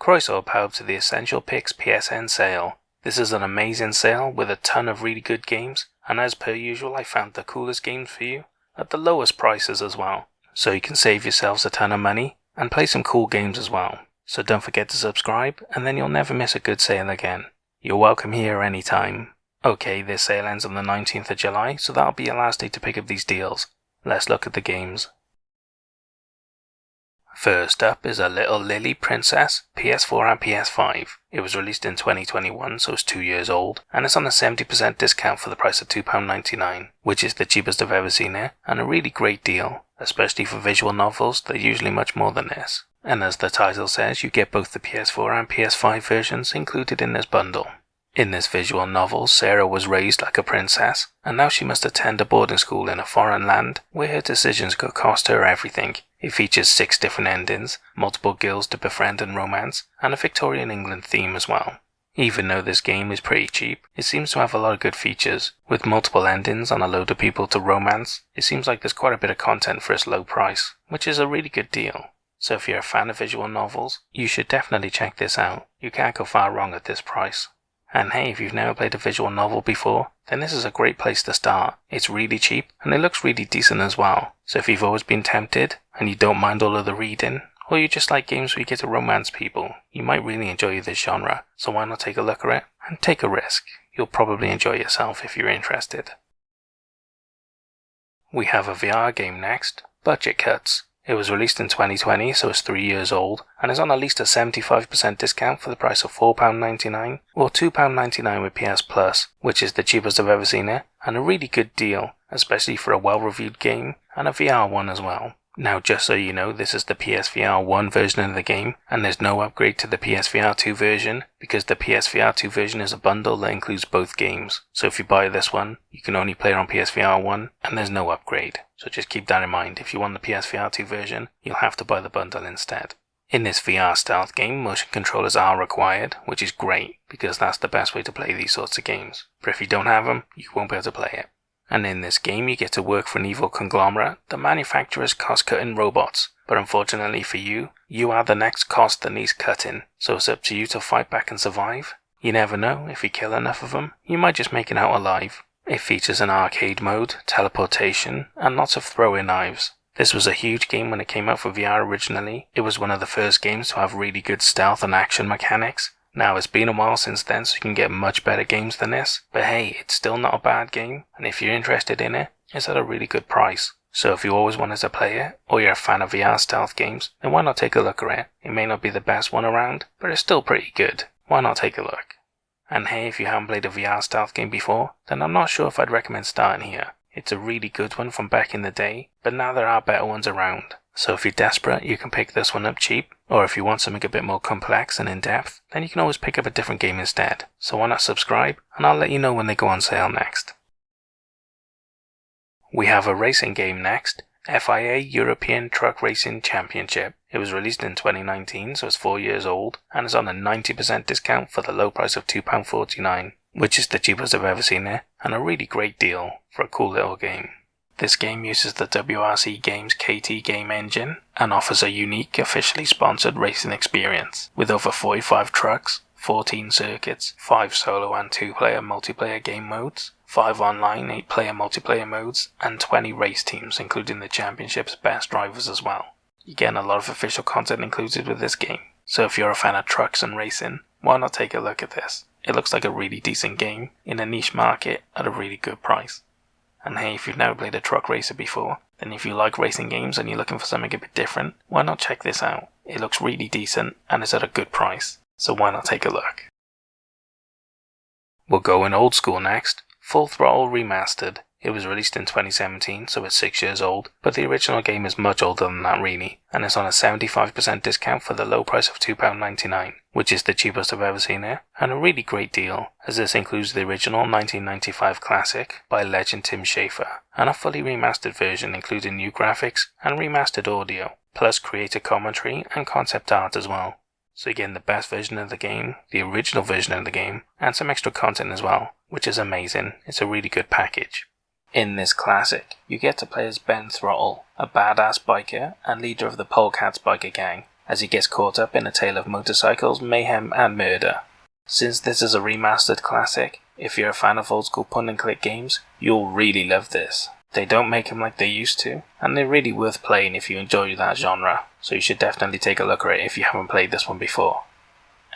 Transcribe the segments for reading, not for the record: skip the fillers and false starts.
Croeso Pawb to the Essential Picks PSN sale. This is an amazing sale with a ton of really good games, and as per usual I found the coolest games for you at the lowest prices as well, so you can save yourselves a ton of money and play some cool games as well. So don't forget to subscribe and then you'll never miss a good sale again. You're welcome here anytime. Okay, this sale ends on the 19th of July, so that'll be your last day to pick up these deals. Let's look at the games. First up is a Little Lily Princess, PS4 and PS5. It was released in 2021, so it's 2 years old, and it's on a 70% discount for the price of £2.99, which is the cheapest I've ever seen it, and a really great deal, especially for visual novels. They're usually much more than this. And as the title says, you get both the PS4 and PS5 versions included in this bundle. In this visual novel, Sarah was raised like a princess, and now she must attend a boarding school in a foreign land where her decisions could cost her everything. It features 6 different endings, multiple girls to befriend and romance, and a Victorian England theme as well. Even though this game is pretty cheap, it seems to have a lot of good features. With multiple endings and a load of people to romance, it seems like there's quite a bit of content for its low price, which is a really good deal. So if you're a fan of visual novels, you should definitely check this out. You can't go far wrong at this price. And hey, if you've never played a visual novel before, then this is a great place to start. It's really cheap, and it looks really decent as well. So if you've always been tempted, and you don't mind all of the reading, or you just like games where you get to romance people, you might really enjoy this genre. So why not take a look at it, and take a risk. You'll probably enjoy yourself if you're interested. We have a VR game next, Budget Cuts. It was released in 2020, so it's 3 years old, and is on at least a 75% discount for the price of £4.99 or £2.99 with PS Plus, which is the cheapest I've ever seen it, and a really good deal, especially for a well-reviewed game, and a VR one as well. Now just so you know, this is the PSVR 1 version of the game, and there's no upgrade to the PSVR 2 version, because the PSVR 2 version is a bundle that includes both games. So if you buy this one, you can only play it on PSVR 1, and there's no upgrade. So just keep that in mind. If you want the PSVR 2 version, you'll have to buy the bundle instead. In this VR stealth game, motion controllers are required, which is great, because that's the best way to play these sorts of games. But if you don't have them, you won't be able to play it. And in this game you get to work for an evil conglomerate that manufactures cost-cutting robots. But unfortunately for you, you are the next cost that needs cutting, so it's up to you to fight back and survive. You never know, if you kill enough of them, you might just make it out alive. It features an arcade mode, teleportation, and lots of throwing knives. This was a huge game when it came out for VR originally. It was one of the first games to have really good stealth and action mechanics. Now it's been a while since then, so you can get much better games than this, but hey, it's still not a bad game, and if you're interested in it, it's at a really good price. So if you always wanted to play it, or you're a fan of VR stealth games, then why not take a look at it? It may not be the best one around, but it's still pretty good. Why not take a look? And hey, if you haven't played a VR stealth game before, then I'm not sure if I'd recommend starting here. It's a really good one from back in the day, but now there are better ones around. So if you're desperate, you can pick this one up cheap, or if you want something a bit more complex and in-depth, then you can always pick up a different game instead. So why not subscribe, and I'll let you know when they go on sale next. We have a racing game next, FIA European Truck Racing Championship. It was released in 2019, so it's 4 years old, and is on a 90% discount for the low price of £2.49, which is the cheapest I've ever seen it, and a really great deal for a cool little game. This game uses the WRC Games KT game engine and offers a unique, officially sponsored racing experience with over 45 trucks, 14 circuits, 5 solo and 2-player multiplayer game modes, 5 online 8-player multiplayer modes, and 20 race teams, including the championship's best drivers as well. You're getting a lot of official content included with this game, so if you're a fan of trucks and racing, why not take a look at this? It looks like a really decent game in a niche market at a really good price. And hey, if you've never played a truck racer before, then if you like racing games and you're looking for something a bit different, why not check this out? It looks really decent and is at a good price, so why not take a look? We'll go in old school next, Full Throttle Remastered. It was released in 2017, so it's 6 years old, but the original game is much older than that really, and it's on a 75% discount for the low price of £2.99, which is the cheapest I've ever seen it, and a really great deal, as this includes the original 1995 classic by legend Tim Schafer, and a fully remastered version including new graphics and remastered audio, plus creator commentary and concept art as well. So you're getting the best version of the game, the original version of the game, and some extra content as well, which is amazing. It's a really good package. In this classic, you get to play as Ben Throttle, a badass biker and leader of the Polecats biker gang, as he gets caught up in a tale of motorcycles, mayhem and murder. Since this is a remastered classic, if you're a fan of old school point and click games, you'll really love this. They don't make them like they used to, and they're really worth playing if you enjoy that genre, so you should definitely take a look at it if you haven't played this one before.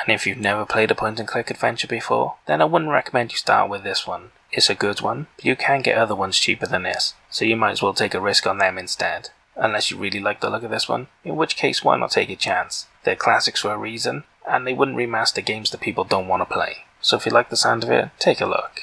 And if you've never played a point and click adventure before, then I wouldn't recommend you start with this one. It's a good one, but you can get other ones cheaper than this, so you might as well take a risk on them instead. Unless you really like the look of this one, in which case why not take a chance? They're classics for a reason, and they wouldn't remaster games that people don't want to play. So if you like the sound of it, take a look.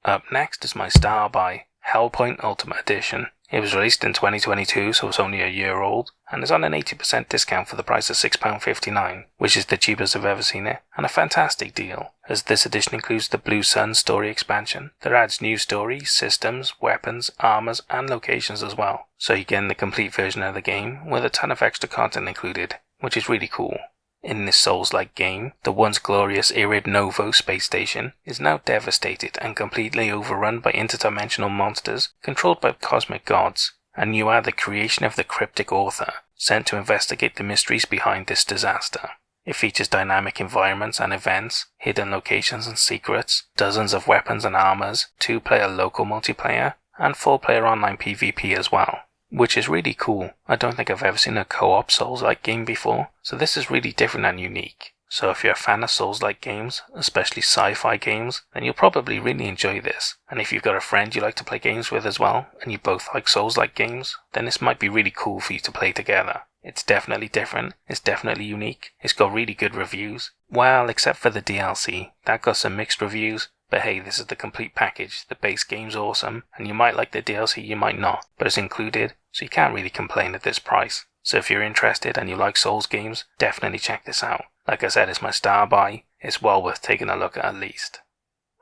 Up next is my star by Hellpoint Ultimate Edition. It was released in 2022, so it's only a year old, and is on an 80% discount for the price of £6.59, which is the cheapest I've ever seen it, and a fantastic deal, as this edition includes the Blue Sun story expansion that adds new stories, systems, weapons, armors, and locations as well. So you're getting the complete version of the game with a ton of extra content included, which is really cool. In this Souls-like game, the once glorious Irid Novo space station is now devastated and completely overrun by interdimensional monsters controlled by cosmic gods, and you are the creation of the cryptic author, sent to investigate the mysteries behind this disaster. It features dynamic environments and events, hidden locations and secrets, dozens of weapons and armors, 2-player local multiplayer, and 4-player online PvP as well. Which is really cool. I don't think I've ever seen a co-op Souls-like game before, so this is really different and unique. So if you're a fan of Souls-like games, especially sci-fi games, then you'll probably really enjoy this. And if you've got a friend you like to play games with as well, and you both like Souls-like games, then this might be really cool for you to play together. It's definitely different, it's definitely unique, it's got really good reviews. Well, except for the DLC, that got some mixed reviews. But hey, this is the complete package. The base game's awesome, and you might like the DLC, you might not, but it's included, so you can't really complain at this price. So if you're interested and you like Souls games, definitely check this out. Like I said, it's my star buy. It's well worth taking a look at least.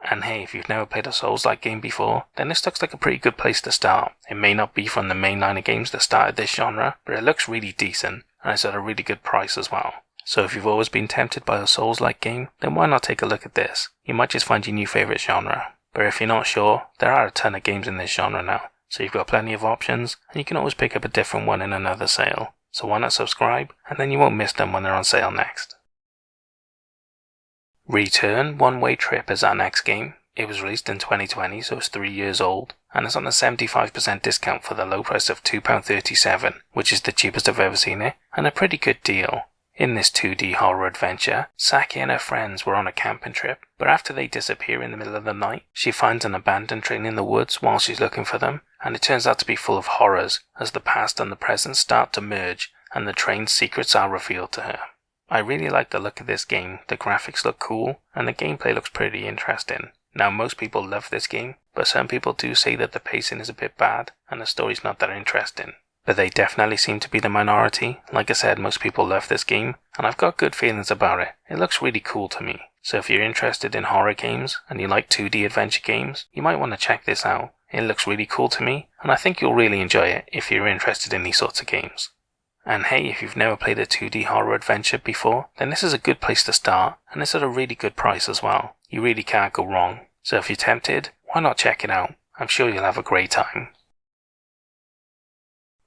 And hey, if you've never played a Souls-like game before, then this looks like a pretty good place to start. It may not be from the main line of games that started this genre, but it looks really decent, and it's at a really good price as well. So if you've always been tempted by a Souls-like game, then why not take a look at this? You might just find your new favourite genre. But if you're not sure, there are a ton of games in this genre now, so you've got plenty of options, and you can always pick up a different one in another sale. So why not subscribe, and then you won't miss them when they're on sale next. Return One Way Trip is our next game. It was released in 2020, so it's 3 years old, and it's on a 75% discount for the low price of £2.37, which is the cheapest I've ever seen it, and a pretty good deal. In this 2D horror adventure, Saki and her friends were on a camping trip, but after they disappear in the middle of the night, she finds an abandoned train in the woods while she's looking for them, and it turns out to be full of horrors as the past and the present start to merge and the train's secrets are revealed to her. I really like the look of this game, the graphics look cool, and the gameplay looks pretty interesting. Now most people love this game, but some people do say that the pacing is a bit bad and the story's not that interesting. But they definitely seem to be the minority. Like I said, most people love this game, and I've got good feelings about it. It looks really cool to me. So if you're interested in horror games, and you like 2D adventure games, you might want to check this out. It looks really cool to me, and I think you'll really enjoy it if you're interested in these sorts of games. And hey, if you've never played a 2D horror adventure before, then this is a good place to start, and it's at a really good price as well. You really can't go wrong. So if you're tempted, why not check it out? I'm sure you'll have a great time.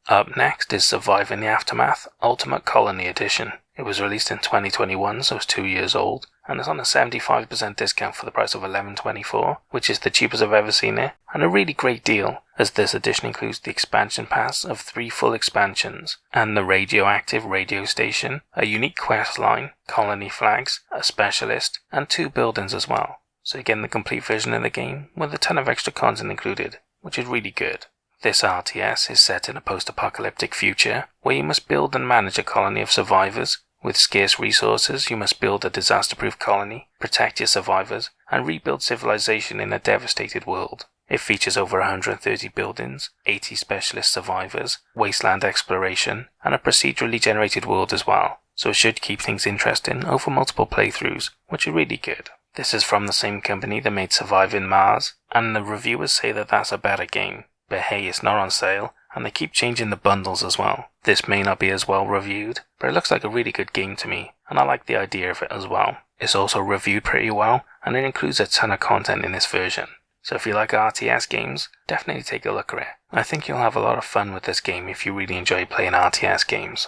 Up next is Survive in the Aftermath Ultimate Colony Edition. It was released in 2021, so it's 2 years old, and it's on a 75% discount for the price of $11.24, which is the cheapest I've ever seen it, and a really great deal, as this edition includes the expansion pass of 3 full expansions, and the radioactive radio station, a unique quest line, colony flags, a specialist, and 2 buildings as well. So you're getting the complete version of the game, with a ton of extra content included, which is really good. This RTS is set in a post-apocalyptic future, where you must build and manage a colony of survivors. With scarce resources, you must build a disaster-proof colony, protect your survivors, and rebuild civilization in a devastated world. It features over 130 buildings, 80 specialist survivors, wasteland exploration, and a procedurally generated world as well, so it should keep things interesting over multiple playthroughs, which are really good. This is from the same company that made Surviving Mars, and the reviewers say that that's a better game. But hey, it's not on sale, and they keep changing the bundles as well. This may not be as well reviewed, but it looks like a really good game to me, and I like the idea of it as well. It's also reviewed pretty well, and it includes a ton of content in this version. So if you like RTS games, definitely take a look at it. I think you'll have a lot of fun with this game if you really enjoy playing RTS games.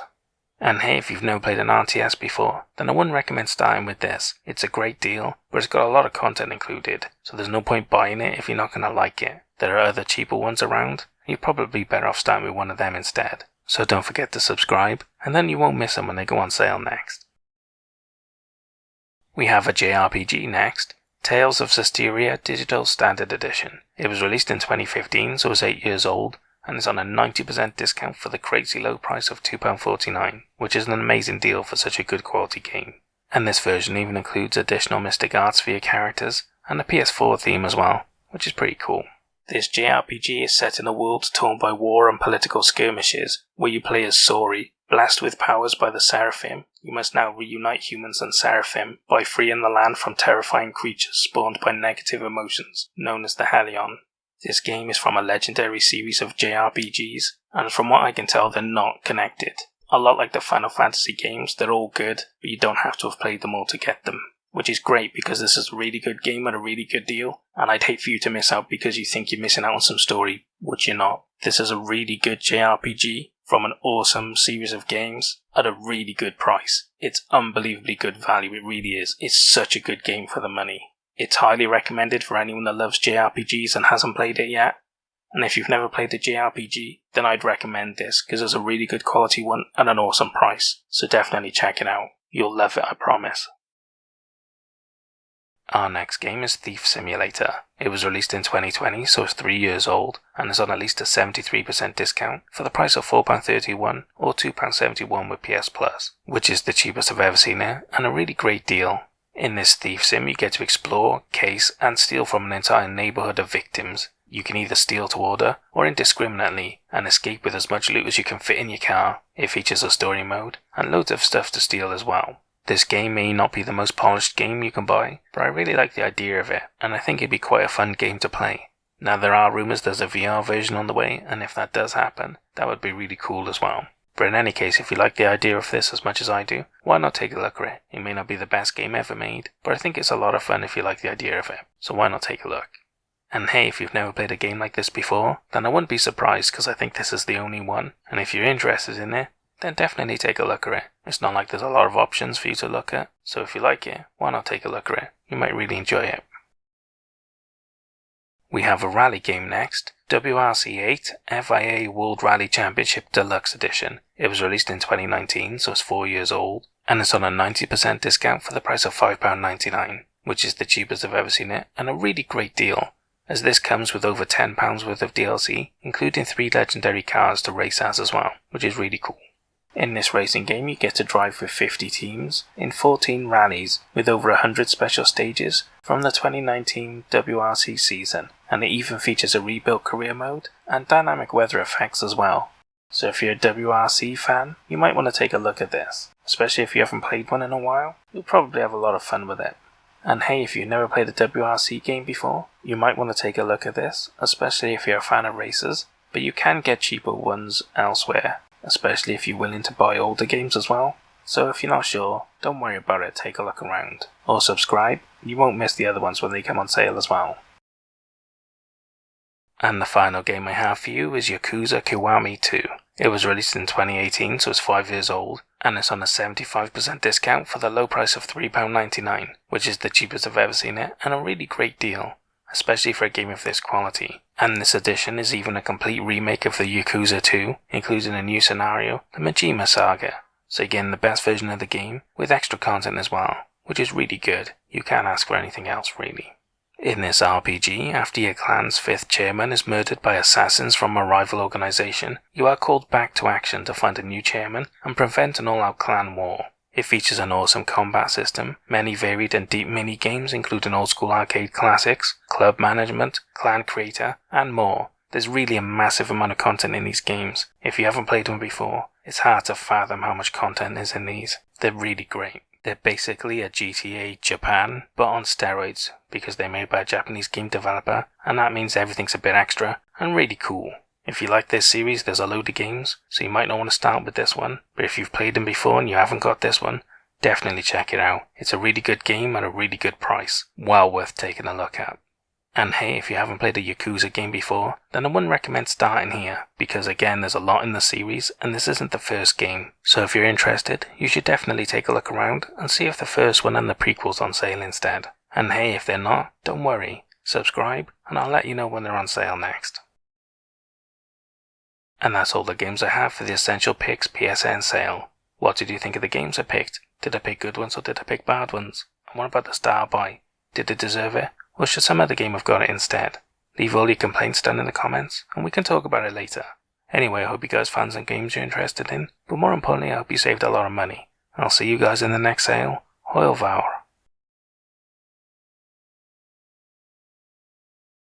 And hey, if you've never played an RTS before, then I wouldn't recommend starting with this. It's a great deal, but it's got a lot of content included, so there's no point buying it if you're not going to like it. There are other cheaper ones around, you're probably better off starting with one of them instead. So don't forget to subscribe, and then you won't miss them when they go on sale next. We have a JRPG next, Tales of Zestiria Digital Standard Edition. It was released in 2015, so it's 8 years old, and it's on a 90% discount for the crazy low price of £2.49, which is an amazing deal for such a good quality game. And this version even includes additional mystic arts for your characters, and a PS4 theme as well, which is pretty cool. This JRPG is set in a world torn by war and political skirmishes, where you play as Sori. Blessed with powers by the Seraphim, you must now reunite humans and Seraphim by freeing the land from terrifying creatures spawned by negative emotions, known as the Hellion. This game is from a legendary series of JRPGs, and from what I can tell they're not connected. A lot like the Final Fantasy games, they're all good, but you don't have to have played them all to get them. Which is great because this is a really good game at a really good deal, and I'd hate for you to miss out because you think you're missing out on some story, which you're not. This is a really good JRPG from an awesome series of games at a really good price. It's unbelievably good value, it really is. It's such a good game for the money. It's highly recommended for anyone that loves JRPGs and hasn't played it yet. And if you've never played a JRPG, then I'd recommend this because it's a really good quality one at an awesome price. So definitely check it out. You'll love it, I promise. Our next game is Thief Simulator. It was released in 2020, so it's 3 years old, and is on at least a 73% discount for the price of £4.31 or £2.71 with PS Plus, which is the cheapest I've ever seen it, and a really great deal. In this Thief Sim, you get to explore, case, and steal from an entire neighborhood of victims. You can either steal to order, or indiscriminately, and escape with as much loot as you can fit in your car. It features a story mode, and loads of stuff to steal as well. This game may not be the most polished game you can buy, but I really like the idea of it, and I think it'd be quite a fun game to play. Now there are rumours there's a VR version on the way, and if that does happen, that would be really cool as well. But in any case, if you like the idea of this as much as I do, why not take a look at it? It may not be the best game ever made, but I think it's a lot of fun if you like the idea of it, so why not take a look? And hey, if you've never played a game like this before, then I wouldn't be surprised because I think this is the only one, and if you're interested in it, then definitely take a look at it. It's not like there's a lot of options for you to look at, so if you like it, why not take a look at it? You might really enjoy it. We have a rally game next, WRC 8 FIA World Rally Championship Deluxe Edition. It was released in 2019, so it's 4 years old, and it's on a 90% discount for the price of £5.99, which is the cheapest I've ever seen it, and a really great deal, as this comes with over £10 worth of DLC, including 3 legendary cars to race as well, which is really cool. In this racing game you get to drive with 50 teams in 14 rallies with over 100 special stages from the 2019 WRC season, and it even features a rebuilt career mode and dynamic weather effects as well. So if you're a WRC fan, you might want to take a look at this, especially if you haven't played one in a while. You'll probably have a lot of fun with it. And hey, if you've never played a WRC game before, you might want to take a look at this, especially if you're a fan of races, but you can get cheaper ones elsewhere, especially if you're willing to buy older games as well. So if you're not sure, don't worry about it, take a look around. Or subscribe, you won't miss the other ones when they come on sale as well. And the final game I have for you is Yakuza Kiwami 2. It was released in 2018, so it's 5 years old, and it's on a 75% discount for the low price of £3.99, which is the cheapest I've ever seen it, and a really great deal, especially for a game of this quality. And this edition is even a complete remake of the Yakuza 2, including a new scenario, the Majima Saga. So again, the best version of the game, with extra content as well, which is really good. You can't ask for anything else really. In this RPG, after your clan's 5th chairman is murdered by assassins from a rival organization, you are called back to action to find a new chairman and prevent an all-out clan war. It features an awesome combat system, many varied and deep mini-games including old-school arcade classics, club management, clan creator, and more. There's really a massive amount of content in these games. If you haven't played them before, it's hard to fathom how much content is in these. They're really great. They're basically a GTA Japan, but on steroids, because they're made by a Japanese game developer, and that means everything's a bit extra, and really cool. If you like this series, there's a load of games, so you might not want to start with this one, but if you've played them before and you haven't got this one, definitely check it out. It's a really good game at a really good price, well worth taking a look at. And hey, if you haven't played a Yakuza game before, then I wouldn't recommend starting here, because again there's a lot in the series and this isn't the first game. So if you're interested, you should definitely take a look around and see if the first one and the prequel's on sale instead. And hey, if they're not, don't worry, subscribe and I'll let you know when they're on sale next. And that's all the games I have for the Essential Picks PSN sale. What did you think of the games I picked? Did I pick good ones or did I pick bad ones? And what about the Star Buy? Did it deserve it? Or should some other game have got it instead? Leave all your complaints down in the comments, and we can talk about it later. Anyway, I hope you guys found some games you're interested in, but more importantly I hope you saved a lot of money. I'll see you guys in the next sale. Hoil Vow.